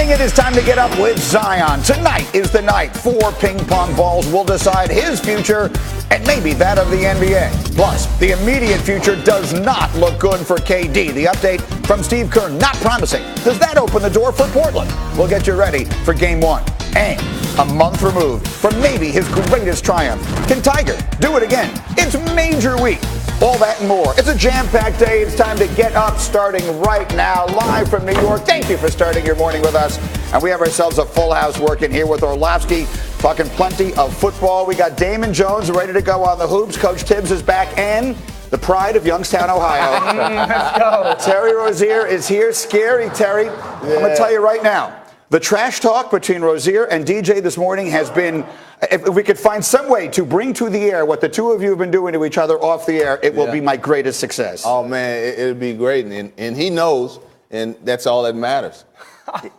morning, it is time to get up with Zion. Tonight is the night 4 ping pong balls will decide his future and maybe that of the NBA. Plus, the immediate future does not look good for KD. The update from Steve Kerr, not promising. Does that open the door for Portland? We'll get you ready for Game 1. And a month removed from maybe his greatest triumph. Can Tiger do it again? It's major week. All that and more. It's a jam-packed day. It's time to get up, starting right now, live from New York. Thank you for starting your morning with us. And we have ourselves a full house working here with Orlovsky, talking plenty of football. We got Damon Jones ready to go on the hoops. Coach Tibbs is back, and the pride of Youngstown, Ohio. Let's go. Terry Rozier is here. Scary, Terry. I'm going to tell you right now. The trash talk between Rozier and DJ this morning has been, if we could find some way to bring to the air what the two of you have been doing to each other off the air, it will be my greatest success. Oh, man, it'll be great. And he knows, and that's all that matters.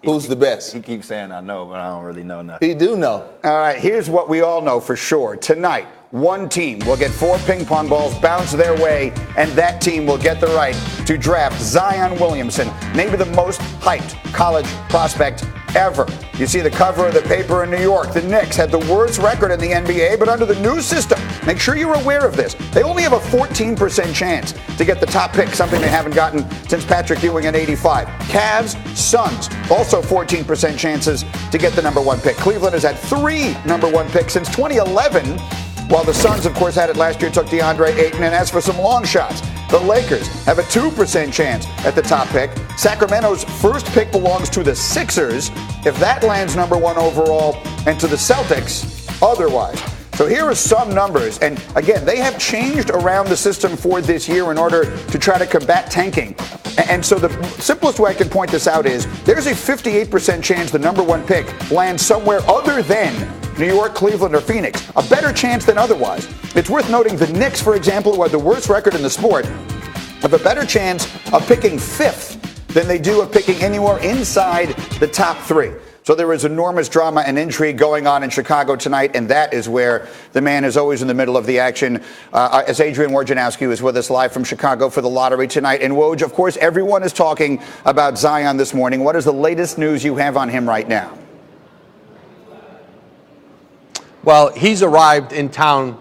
Who's the best? He keeps saying I know, but I don't really know nothing. He do know. All right, here's what we all know for sure. Tonight, one team will get 4 ping pong balls bounced their way, and that team will get the right to draft Zion Williamson, maybe the most hyped college prospect ever. You see the cover of the paper in New York. The Knicks had the worst record in the NBA, but under the new system, make sure you're aware of this. They only have a 14% chance to get the top pick, something they haven't gotten since Patrick Ewing in '85. Cavs, Suns, also 14% chances to get the number 1 pick. Cleveland has had 3 number 1 picks since 2011, while the Suns, of course, had it last year, took DeAndre Ayton. And as for some long shots, the Lakers have a 2% chance at the top pick. Sacramento's first pick belongs to the Sixers, if that lands number 1 overall, and to the Celtics otherwise. So here are some numbers. And again, they have changed around the system for this year in order to try to combat tanking. And so the simplest way I can point this out is there's a 58% chance the number 1 pick lands somewhere other than New York, Cleveland, or Phoenix. A better chance than otherwise. It's worth noting the Knicks, for example, who had the worst record in the sport, have a better chance of picking 5th than they do of picking anywhere inside the top 3. So there is enormous drama and intrigue going on in Chicago tonight, and that is where the man is always in the middle of the action. As Adrian Wojnarowski is with us live from Chicago for the lottery tonight. And Woj, of course, everyone is talking about Zion this morning. What is the latest news you have on him right now? Well, he's arrived in town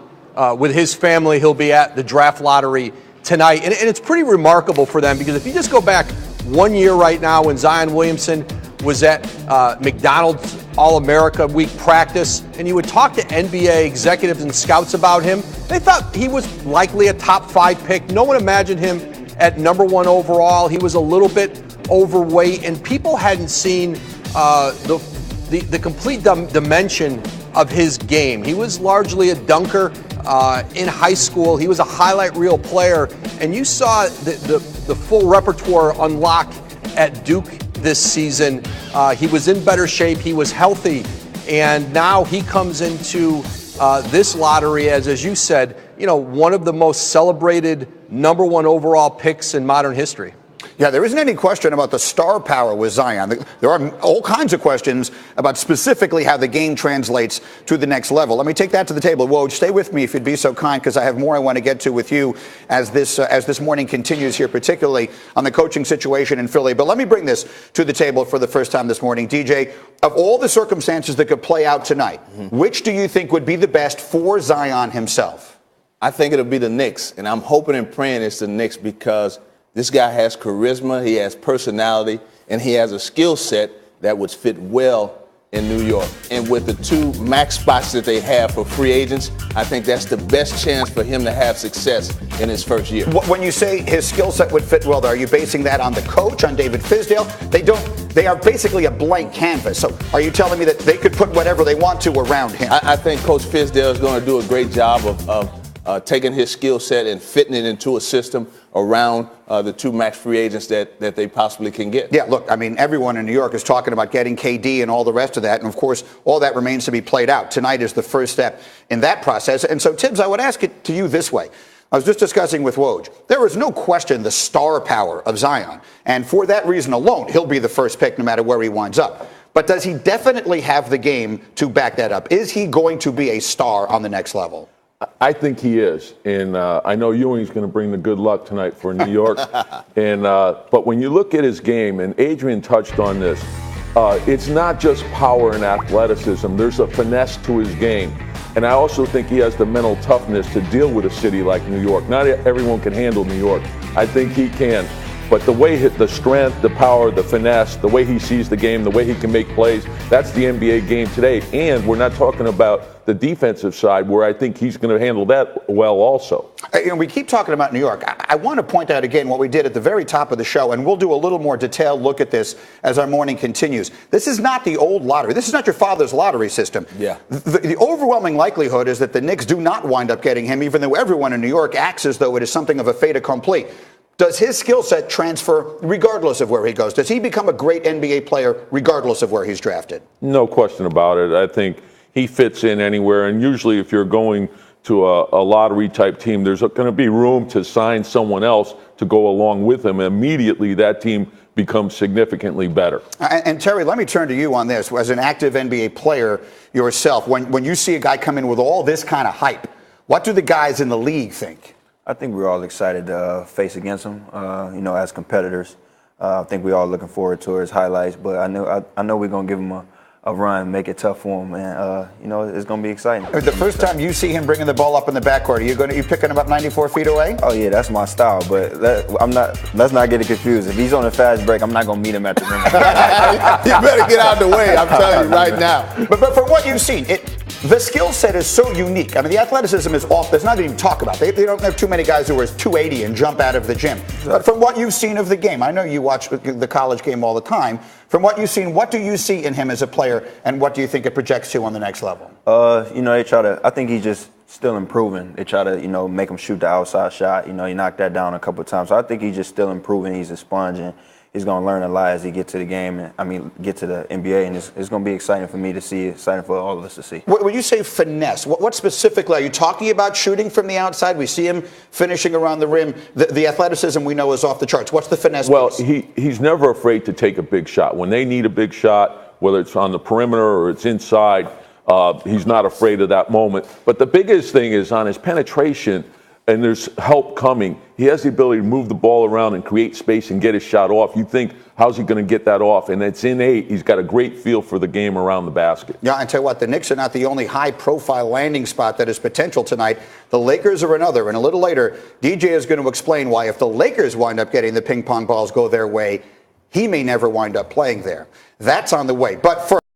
with his family. He'll be at the draft lottery tonight. And it's pretty remarkable for them because if you just go back 1 year right now when Zion Williamson was at McDonald's All-America Week practice, and you would talk to NBA executives and scouts about him, they thought he was likely a top 5 pick. No one imagined him at number 1 overall. He was a little bit overweight, and people hadn't seen the complete dimension of his game. He was largely a dunker in high school. He was a highlight reel player, and you saw the full repertoire unlock at Duke this season. He was in better shape. He was healthy, and now he comes into this lottery as you said, one of the most celebrated number 1 overall picks in modern history. Yeah, there isn't any question about the star power with Zion. There are all kinds of questions about specifically how the game translates to the next level. Let me take that to the table. Woj, stay with me if you'd be so kind, because I have more I want to get to with you as this morning continues here, particularly on the coaching situation in Philly. But let me bring this to the table for the first time this morning. DJ, of all the circumstances that could play out tonight, which do you think would be the best for Zion himself? I think it'll be the Knicks, and I'm hoping and praying it's the Knicks because this guy has charisma, he has personality, and he has a skill set that would fit well in New York. And with the 2 max spots that they have for free agents, I think that's the best chance for him to have success in his first year. When you say his skill set would fit well, are you basing that on the coach, on David Fizdale? They are basically a blank canvas. So are you telling me that they could put whatever they want to around him? I think Coach Fizdale is going to do a great job of taking his skill set and fitting it into a system around the 2 max free agents that they possibly can get. Yeah, look, I mean, everyone in New York is talking about getting KD and all the rest of that. And, of course, all that remains to be played out. Tonight is the first step in that process. And so, Tibbs, I would ask it to you this way. I was just discussing with Woj. There is no question the star power of Zion. And for that reason alone, he'll be the first pick no matter where he winds up. But does he definitely have the game to back that up? Is he going to be a star on the next level? I think he is, and I know Ewing's going to bring the good luck tonight for New York. But when you look at his game, and Adrian touched on this, it's not just power and athleticism. There's a finesse to his game. And I also think he has the mental toughness to deal with a city like New York. Not everyone can handle New York. I think he can. But the way the strength, the power, the finesse, the way he sees the game, the way he can make plays, that's the NBA game today. And we're not talking about the defensive side, where I think he's going to handle that well also. We keep talking about New York. I want to point out again what we did at the very top of the show, and we'll do a little more detailed look at this as our morning continues. This is not the old lottery. This is not your father's lottery system. Yeah. The overwhelming likelihood is that the Knicks do not wind up getting him, even though everyone in New York acts as though it is something of a fait accompli. Does his skill set transfer regardless of where he goes? Does he become a great NBA player regardless of where he's drafted? No question about it. I think he fits in anywhere. And usually if you're going to a lottery type team, there's going to be room to sign someone else to go along with him. Immediately that team becomes significantly better. And Terry, let me turn to you on this. As an active NBA player yourself, when you see a guy come in with all this kind of hype, what do the guys in the league think? I think we're all excited to face against him, as competitors. I think we're all looking forward to his highlights, but I know we're going to give him a run, make it tough for him, and it's going to be exciting. The first time you see him bringing the ball up in the backcourt, are you picking him up 94 feet away? Oh yeah, that's my style, but let's not get it confused. If he's on a fast break, I'm not going to meet him at the rim. You better get out of the way, I'm telling you right now. But from what you've seen, the skill set is so unique. I mean, the athleticism is off. There's nothing to even talk about. They don't have too many guys who are 280 and jump out of the gym. But from what you've seen of the game, I know you watch the college game all the time. From what you've seen, what do you see in him as a player, and what do you think it projects to on the next level? I think he's just still improving. They try to, make him shoot the outside shot. He knocked that down a couple of times. So I think he's just still improving. He's a sponge, and he's going to learn a lot as he gets to the game. Get to the NBA, and it's going to be exciting for me to see, exciting for all of us to see. When you say finesse, what specifically are you talking about? Shooting from the outside? We see him finishing around the rim. The athleticism we know is off the charts. What's the finesse? Well, piece? he's never afraid to take a big shot. When they need a big shot, whether it's on the perimeter or it's inside, he's not afraid of that moment. But the biggest thing is on his penetration, and there's help coming. He has the ability to move the ball around and create space and get his shot off. You think, how's he going to get that off? And it's innate. He's got a great feel for the game around the basket. Yeah, I tell you what, the Knicks are not the only high-profile landing spot that is potential tonight. The Lakers are another. And a little later, DJ is going to explain why if the Lakers wind up getting the ping pong balls go their way, he may never wind up playing there. That's on the way. But for